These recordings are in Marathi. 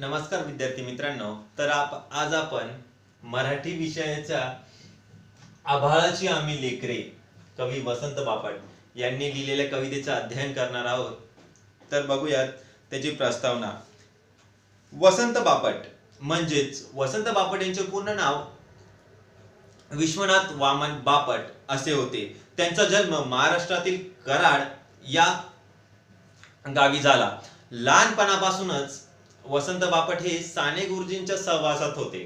नमस्कार विद्यार्थी मित्रांनो. तर आज आपण मराठी विषयाच्या आभाळाची आम्ही लेकरे कवी वसंत बापट यांनी लिहिलेल्या कवितेचे अध्ययन करणार आहोत. तर बघूयात त्याची प्रस्तावना. वसंत बापट म्हणजेच वसंत बापट यांचे पूर्ण नाव विश्वनाथ वामन बापट असे होते. त्यांचा जन्म महाराष्ट्रातील कराड या गावी झाला. लहानपणापासूनच वसंत बापट हे साने गुरुजींच्या सहवासात होते.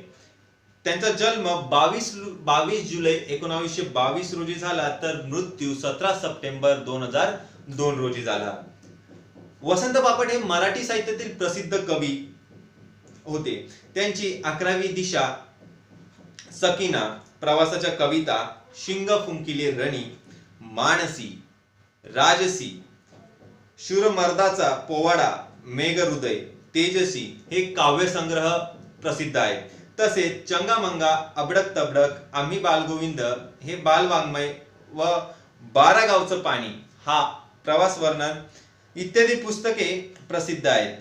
त्यांचा जन्म 22 जुलै 1922 रोजी झाला, तर मृत्यू 17 सप्टेंबर 2002 रोजी झाला. वसंत बापट हे मराठी साहित्यातील प्रसिद्ध कवी होते. त्यांची 11वी दिशा, सकीना, प्रवासाच्या कविता, शिंग फुंकिले रणी, मानसी, राजसी, शूरमर्दाचा पोवाडा, मेघहृदय, तेजसी हे काव्यसंग्रह प्रसिद्ध आहेत. तसेच चंगामंगा, अबडक तबडक, आम्ही बालगोविंद हे बालवाङ्मय व 12 गावचं पाणी हा प्रवास वर्णन इत्यादी पुस्तके प्रसिद्ध आहेत.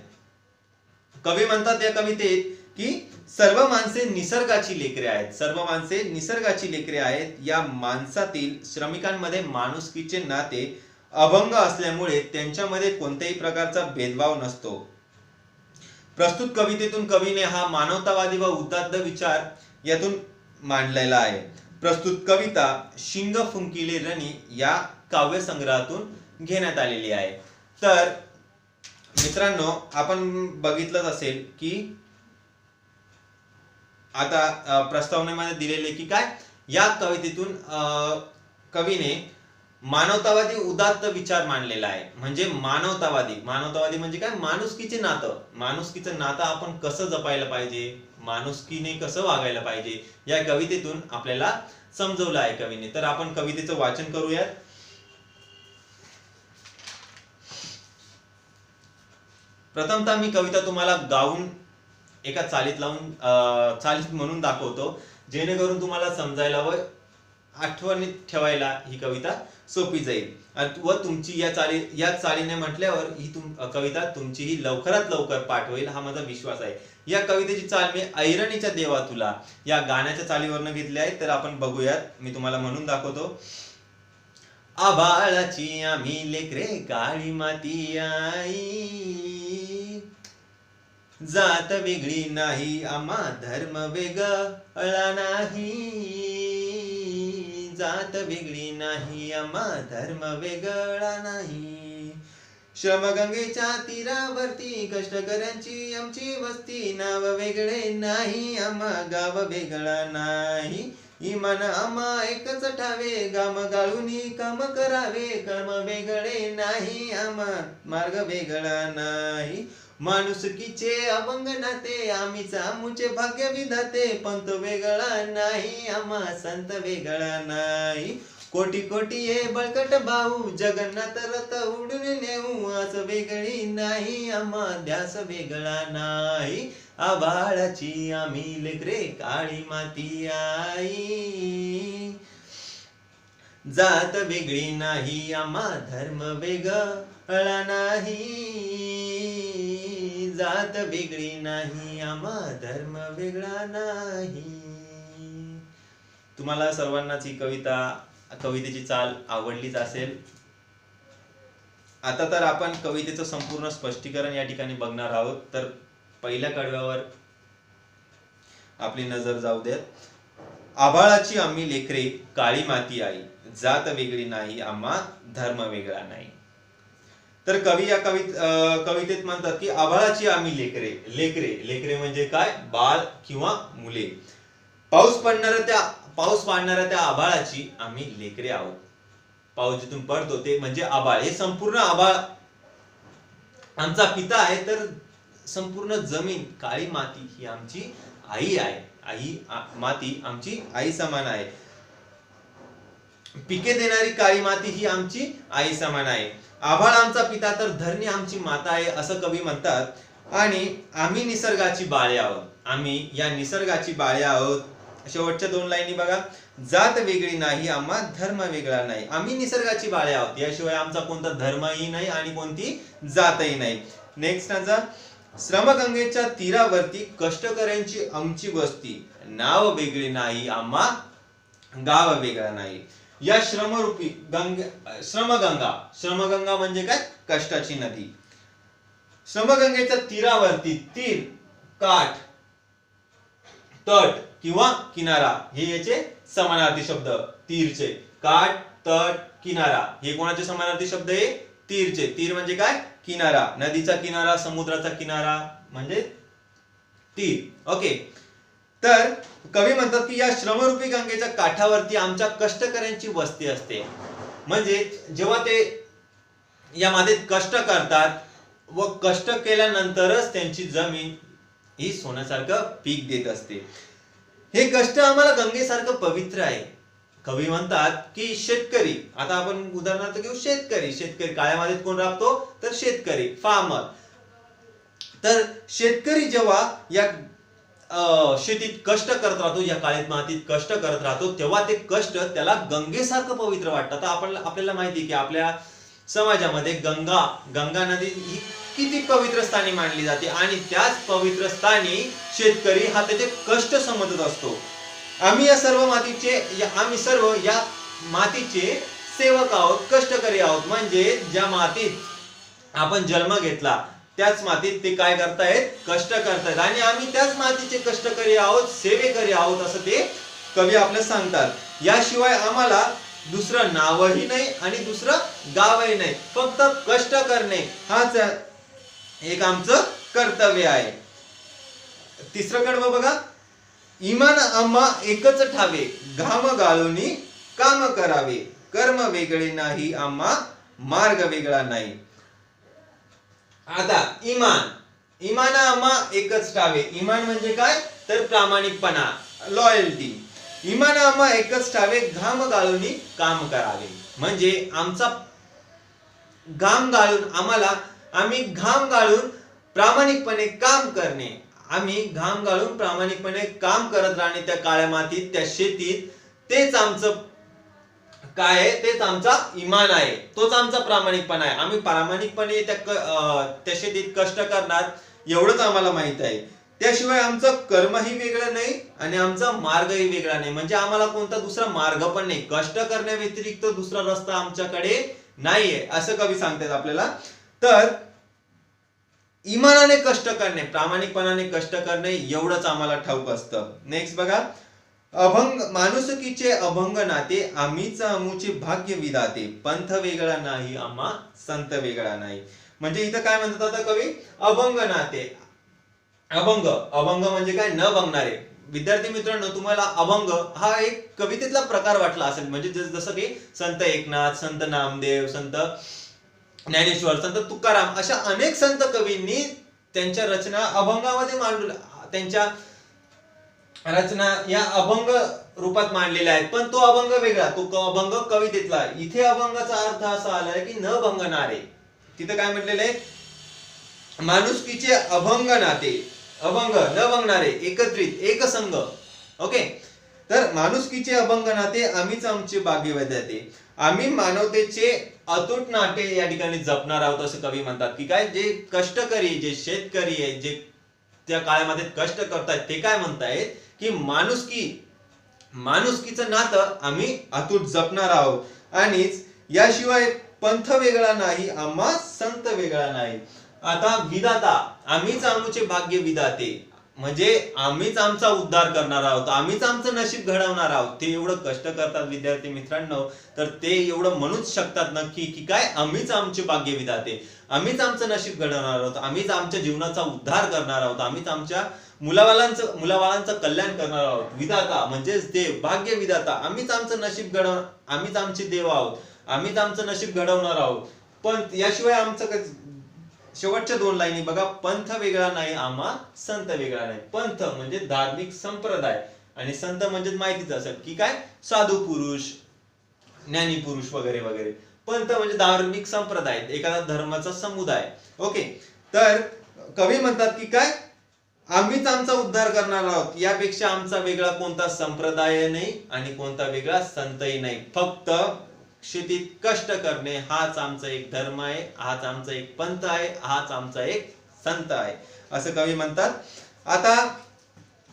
कवी म्हणतात या कवितेत की सर्व माणसे निसर्गाची लेकरे आहेत. सर्व माणसे निसर्गाची लेकरे आहेत. या माणसातील श्रमिकांमध्ये माणुसकीचे नाते अभंग असल्यामुळे त्यांच्यामध्ये कोणत्याही प्रकारचा भेदभाव नसतो. प्रस्तुत कवितेतून कवीने हा मानवतावादी व उदात्त विचार यातून मांडलेला आहे. प्रस्तुत कविता शिंग फुंकिले रणी या काव्य संग्रहातून घेण्यात आलेली आहे. तर मित्रांनो, आपण बघितलंच असेल की आता प्रस्तावनेमध्ये दिलेले की काय या कवितेतून कवीने मानवतावादी उदात्त विचार मांडलेला आहे. म्हणजे मानवतावादी म्हणजे काय, माणुसकीचे नातं आपण कसं जपायला पाहिजे, माणुसकीने कसं वागायला पाहिजे या कवितेतून आपल्याला समजवलं आहे कवीने. तर आपण कवितेचं वाचन करूयात. प्रथमतः मी कविता तुम्हाला गाऊन एका चालीत लावून चालीत म्हणून दाखवतो, जेणेकरून तुम्हाला समजायला व आठवणीत ठेवायला ही कविता सोपी जाईल व तुमची या चालीने म्हटल्यावर ही कविता तुमची ही लवकरात लवकर पाठ होईल हा माझा विश्वास आहे. या कवितेची चाल मी ऐरणीच्या देवा तुला या गाण्याच्या चालीवरनं घेतली आहे. तर आपण बघूयात, मी तुम्हाला म्हणून दाखवतो. आभाळाची आम्ही लेकरे, काळी माती आई, जात वेगळी नाही आम्हा, धर्म वेगळा नाही, जात वेगळी नाही आम्हा, धर्म वेगळा नाही. श्रमगंगेच्या तीरावरती कष्टकऱ्यांची आमची वस्ती, नाव वेगळे नाही आम्हा, गाव वेगळा नाही. इमान आम्हा एकच ठावे, गाम गाळूनी काम करावे, कर्म वेगळे नाही आम्हा, मार्ग वेगळा नाही. माणुसकीचे अभंग नाते, आम्हीच आमुचे भाग्य विधाते, पंत वेगळा नाही आम्हा, संत वेगळा नाही. कोटी कोटी ये बळकट भाऊ, जगन्नाथ रथ उडून नेऊ, आस वेगळी नाही आम्हा, ध्यास वेगळा नाही. आभाळाची आम्ही लेकरे, काळी माती आई, जात वेगळी नाही आम्हा, धर्म वेगळा नाही, जात वेगळी नाही आम्हा, धर्म वेगळा नाही. तुम्हाला सर्वांनाच ही कवितेची चाल आवडलीच असेल. आता तर आपण कवितेचं संपूर्ण स्पष्टीकरण या ठिकाणी बघणार आहोत. तर पहिल्या कडव्यावर आपली नजर जाऊ देत. आभाळाची आम्ही लेकरे, काळी माती आई, जात वेगळी नाही आम्हा, धर्म वेगळा नाही. तर कवी या कवितेत म्हणतात की आभाळाची आम्ही लेकरे म्हणजे काय, बाळ किंवा मुले. पाऊस पाडणाऱ्या त्या आभाळाची आम्ही लेकरे आहोत. पाऊस जिथून पडतो ते म्हणजे आभाळ. हे संपूर्ण आभाळ आमचा पिता आहे, तर संपूर्ण जमीन, काळी माती ही आमची आई आहे. माती आमची आई समान आहे. पिके देणारी काळी माती ही आमची आई समान आहे. आभाळ आमचा पिता, तर धरणी आमची माता आहे असं कवी म्हणतात. आणि आम्ही निसर्गाची बाळे आहोत. आम्ही या निसर्गाची बाळे आहोत. शेवटच्या 2 लाईनी बघा. जात वेगळी नाही आम्हा, धर्म वेगळा नाही. आम्ही निसर्गाची बाळे आहोत, याशिवाय आमचा कोणता धर्मही नाही आणि कोणती जातही नाही. नेक्स्ट श्रमगंगेच्या तीरावरती कष्टकऱ्यांची आमची वस्ती, नाव वेगळी नाही आम्हा गाव वेगळा नाही. या श्रमरूपी श्रमगंगा म्हणजे काय? कष्टाची नदी. श्रमगंगेच्या तीरावरती, तीर काठ, तट किंवा किनारा हे याचे समानार्थी शब्द. तीरचे काठ, तट, किनारा हे कोणाचे समानार्थी शब्द आहे? तीरचे. तीर म्हणजे काय? किनारा. नदीचा किनारा, समुद्राचा किनारा म्हणजे तीर. ओके. तर कवी म्हणतात की या श्रमरूपी गंगेच्या काठावरती आमच्या कष्टकऱ्यांची वस्ती असते. म्हणजे जेव्हा ते या मातीत कष्ट करतात व कष्ट केल्यानंतरच त्यांची जमीन ही सोन्यासारखं पीक देत असते. हे कष्ट आम्हाला गंगेसारखं पवित्र आहे. कवी म्हणतात की शेतकरी, आता आपण उदाहरणार्थ घेऊ शेतकरी काळ्या मातीत कोण राबतो? तर शेतकरी, फार्मर. तर शेतकरी जेव्हा या शेतीत कष्ट करत राहतो, या काळ्या मातीत कष्ट करत राहतो, तेव्हा ते कष्ट त्याला गंगेसारखं पवित्र वाटतं. आपल्याला माहिती की आपल्या समाजामध्ये गंगा नदी ही किती पवित्र स्थानी मानली जाते आणि त्याच पवित्र स्थानी शेतकरी हा त्याचे कष्ट समजत असतो. आम्ही सर्व या मातीचे सेवक आहोत, कष्टकरी आहोत. म्हणजे ज्या मातीत आपण जन्म घेतला त्याच मातीत ते काय करतायत? कष्ट करतायत. आणि आम्ही त्याच मातीचे कष्टकरी आहोत, सेवेकरी आहोत असं ते कवी आपल्याला सांगतात. याशिवाय आम्हाला दुसरं नावही नाही आणि दुसरं गावही नाही, फक्त कष्ट करणे हाच एक आमचं कर्तव्य आहे. तिसरं कडवं बघा. इमान आम्हा एकच ठावे, घाम गाळूनी काम करावे, कर्म वेगळे नाही आम्हा मार्ग वेगळा नाही. आता इमान आम्हा एकच ठावे. इमान म्हणजे काय? तर प्रामाणिकपणा, लॉयल्टी. इमान आम्हा एकच ठावे, घाम गाळूनी काम करावे. म्हणजे आमचा घाम गाळून आम्ही घाम गाळून प्रामाणिकपणे काम करणे. आम्ही घाम गाळून प्रामाणिकपणे काम करत राहणे त्या काळ्या मातीत, त्या शेतीत. तेच आमचं काय आहे? तेच आमचा इमान आहे, तोच आमचा प्रामाणिकपणा आहे. आम्ही प्रामाणिकपणे त्या शेतीत कष्ट करणार एवढंच आम्हाला माहित आहे. त्याशिवाय आमचं कर्मही वेगळं नाही आणि आमचा मार्गही वेगळा नाही. म्हणजे आम्हाला कोणता दुसरा मार्ग पण नाही. कष्ट करण्या व्यतिरिक्त दुसरा रस्ता आमच्याकडे नाहीये असं कवी सांगतात आपल्याला. तर इमानाने कष्ट करणे, प्रामाणिकपणाने कष्ट करणे एवढंच आम्हाला ठाऊक असतं. नेक्स्ट बघा. माणुसकीचे अभंग नाते, आम्हीच आमुचे भाग्य विधाते, पंथ वेगळा नाही आम्हा संत वेगळा नाही. म्हणजे इथं काय म्हणतात आता कवी? अभंग नाते. अभंग म्हणजे काय? न बघणारे. विद्यार्थी मित्रांनो, तुम्हाला अभंग हा एक कवितेतला प्रकार वाटला असेल. म्हणजे जसं की संत एकनाथ, संत नामदेव, संत ज्ञानेश्वर, संत तुकाराम अशा अनेक संत कवींनी त्यांच्या रचना अभंगामध्ये मांडल्या. त्यांच्या रचना या अभंग रूपात मांडलेल्या आहेत. पण तो अभंग वेगळा, तो अभंग कवितेतला. इथे अभंगाचा अर्थ असा आलाय की न बंगणारे. तिथे काय म्हटलेलं आहे? माणुसकीचे अभंग नाते, अभंग न बंगणारे, एकत्रित, एकसंग. ओके. तर माणुसकीचे अभंग नाते, आम्हीच आमचे भाग्य विधाते. आम्ही मानवतेचे अतूट नाते या ठिकाणी जपणार आहोत असं कवी म्हणतात. की काय? जे कष्टकरी, जे शेतकरी आहे, जे त्या काळामध्ये कष्ट करतायत, ते काय म्हणतायत की माणुसकीचं नातं आम्ही अतूट जपणार आहोत. आणि याशिवाय पंथ वेगळा नाही आम्हा संत वेगळा नाही. आता विधाता, आम्हीच आमचे भाग्य विधाते. म्हणजे आम्हीच आमचा उद्धार करणार आहोत, आम्हीच आमचं नशीब घडवणार आहोत. ते एवढं कष्ट करतात विद्यार्थी मित्रांनो, तर ते एवढं म्हणूच शकतात नक्की की काय? आम्हीच आमचे भाग्य विधाते, आम्हीच आमचं नशीब घडवणार आहोत, आम्हीच आमच्या जीवनाचा उद्धार करणार आहोत, आम्हीच आमच्या मुलाबाळांचं कल्याण करणार आहोत. विधाता म्हणजेच देव, भाग्य विधाता. आम्हीच आमचं नशीब घडवणार, आम्हीच आमचे देव आहोत, आम्हीच आमचं नशीब घडवणार आहोत. पण याशिवाय आमचं शेवटच्या दोन लाईनी बघा. पंथ वेगळा नाही आम्हा संत वेगळा नाही. पंथ म्हणजे धार्मिक संप्रदाय आणि संत म्हणजे माहितीच असेल की काय? साधू पुरुष, ज्ञानी पुरुष वगैरे वगैरे. पंथ म्हणजे धार्मिक संप्रदाय, एखादा धर्माचा समुदाय. ओके. तर कवी म्हणतात की काय? आम्हीच आमचा उद्धार करणार आहोत. यापेक्षा आमचा वेगळा कोणता संप्रदाय नाही आणि कोणता वेगळा संतही नाही. फक्त शेतीत कष्ट करणे हाच आमचा एक धर्म आहे, हाच आमचा एक पंथ आहे, हाच आमचा एक संत आहे असं कवी म्हणतात. आता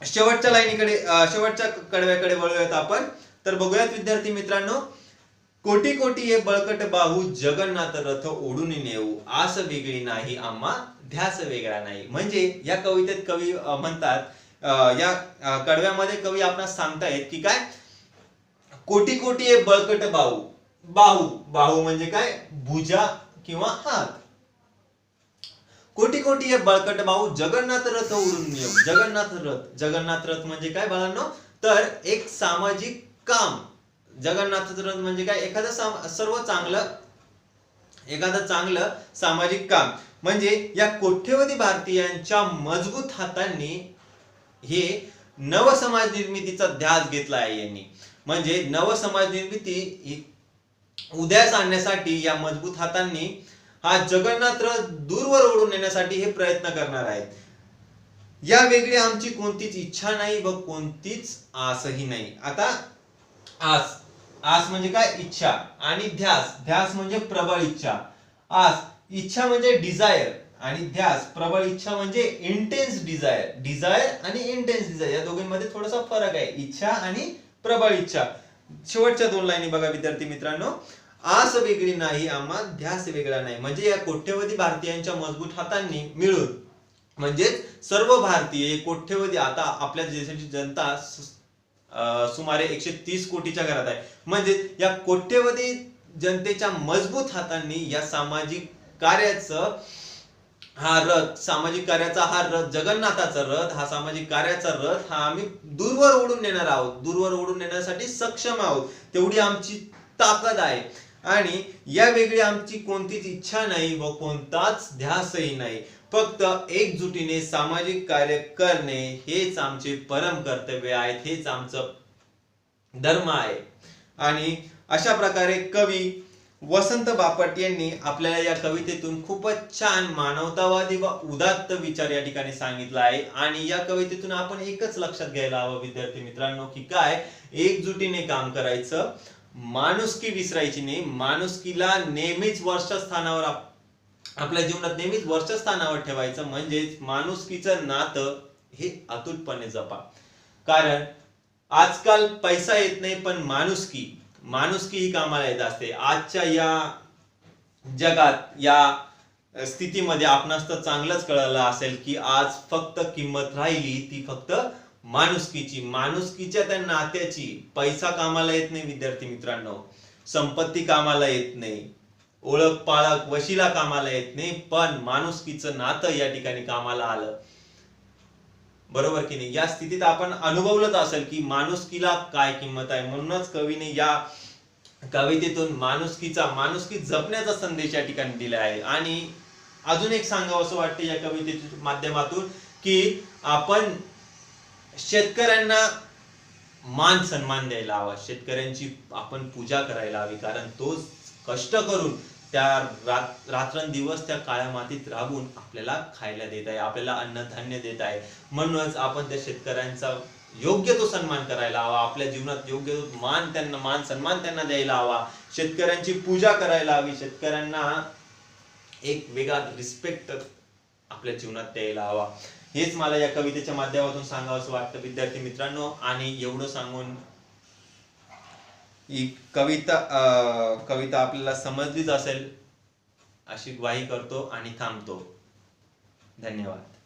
शेवटच्या लाईनीकडे शेवटच्या कडव्याकडे वळूयात आपण. तर बघूयात विद्यार्थी मित्रांनो, कोटी कोटी ये बळकट बाहू जगन्नाथ रथ ओढून नेऊ आस वेगळी नाही आम्हा ध्यास वेगळा नाही. म्हणजे या कवितेत कवी म्हणतात, या कडव्यामध्ये कवी आपणास सांगतायत की काय, कोटी कोटी ये बळकट बाहू, बाहू बाहू म्हणजे काय, भुजा किंवा हात. कोटी कोटी ये बळकट बाहू जगन्नाथ रथ ओढून नेऊ. जगन्नाथ रथ म्हणजे काय बाळांनो, तर एक सामाजिक काम. जगन्नाथ रथ म्हणजे काय, एखादं चांगलं सामाजिक काम. म्हणजे या कोट्यवधी भारतीयांच्या मजबूत हातांनी हे नव समाज निर्मितीचा ध्यास घेतला आहे यांनी. म्हणजे नव समाज निर्मिती उदयास आणण्यासाठी या मजबूत हातांनी हा जगन्नाथ रथ दूरवर ओढून नेण्यासाठी हे प्रयत्न करणार आहेत. या वेगळी आमची कोणतीच इच्छा नाही व कोणतीच आसही नाही. आता आस म्हणजे काय, इच्छा, आणि ध्यास म्हणजे प्रबळ इच्छा. इच्छा म्हणजे डिझायर आणि ध्यास प्रबळ इच्छा म्हणजे इंटेन्स डिझायर आणि इंटेन्स डिझायर या दोघांमध्ये थोडासा फरक आहे, इच्छा आणि प्रबळ इच्छा. शेवटच्या 2 लाईनी बघा विद्यार्थी मित्रांनो, आस वेगळी नाही आम्हा ध्यास वेगळा नाही. म्हणजे या कोट्यवधी भारतीयांच्या मजबूत हातांनी मिळून, म्हणजे सर्व भारतीय कोट्यवधी, आता आपल्या देशाची जनता सुमारे 130 कोटीच्या घरात आहे. म्हणजे या कोट्यवधी जनतेच्या मजबूत हातांनी या सामाजिक कार्याचा हा रथ, जगन्नाथाचा रथ, हा सामाजिक कार्याचा रथ हा आम्ही दूरवर ओढून नेणार आहोत. दूरवर ओढून नेण्यासाठी सक्षम आहोत, तेवढी आमची ताकद आहे. आणि या वेगळी आमची कोणतीच इच्छा नाही व कोणताच ध्यासही नाही. फक्त एकजुटीने सामाजिक कार्य करणे हेच आमचे परम कर्तव्य आहे, हेच आमचं धर्म आहे. आणि अशा प्रकारे कवी वसंत बापट यांनी आपल्याला या कवितेतून खूपच छान मानवतावादी व उदात्त विचार या ठिकाणी सांगितला आहे. आणि या कवितेतून आपण एकच लक्षात घ्यायला हवं विद्यार्थी मित्रांनो, की काय, एकजुटीने काम करायचं, माणुसकी विसरायची नाही. माणुसकीला नेहमीच वर्षस्थानावर, आपल्या जीवनात नेहमीच वर्षस्थानावर ठेवायचं. म्हणजेच माणुसकीचं नातं हे अतूटपणे जपा. कारण आजकाल पैसा येत नाही, पण माणुसकी ही कामाला येत असते. आजच्या या जगात, या स्थितीमध्ये आपणास तर चांगलंच कळलं असेल की आज फक्त किंमत राहिली ती फक्त माणुसकीच्या त्या नात्याची. पैसा कामाला येत नाही विद्यार्थी मित्रांनो, संपत्ती कामाला येत नाही, ओळख पाळख वशिला कामाला येत नाही, पण माणुसकीचं नातं या ठिकाणी कामाला आलं. बरोबर की नाही? या स्थितीत आपण अनुभवलंच असेल की माणुसकीला काय किंमत आहे. म्हणूनच कवीने या कवितेतून माणुसकी जपण्याचा संदेश या ठिकाणी दिला आहे. आणि अजून एक सांगावं असं वाटतं या कवितेच्या माध्यमातून की आपण शेतकऱ्यांना मान सन्मान द्यायला हवा, शेतकऱ्यांची आपण पूजा करायला हवी. कारण तो कष्ट करून त्या रात्रंदिवस त्या काळ्या मातीत राबून आपल्याला खायला देत आहे, आपल्याला अन्नधान्य देत आहे. म्हणूनच आपण त्या शेतकऱ्यांचा योग्य तो सन्मान करायला हवा, आपल्या जीवनात योग्य तो मान सन्मान त्यांना द्यायला हवा, शेतकऱ्यांची पूजा करायला हवी, शेतकऱ्यांना एक वेगळा रिस्पेक्ट आपल्या जीवनात द्यायला हवा. हेच मला या कवितेच्या माध्यमातून सांगावं असं वाटतं विद्यार्थी मित्रांनो. आणि एवढं सांगून ही कविता आपल्याला समजलीच असेल अशी ग्वाही करतो आणि थांबतो. धन्यवाद.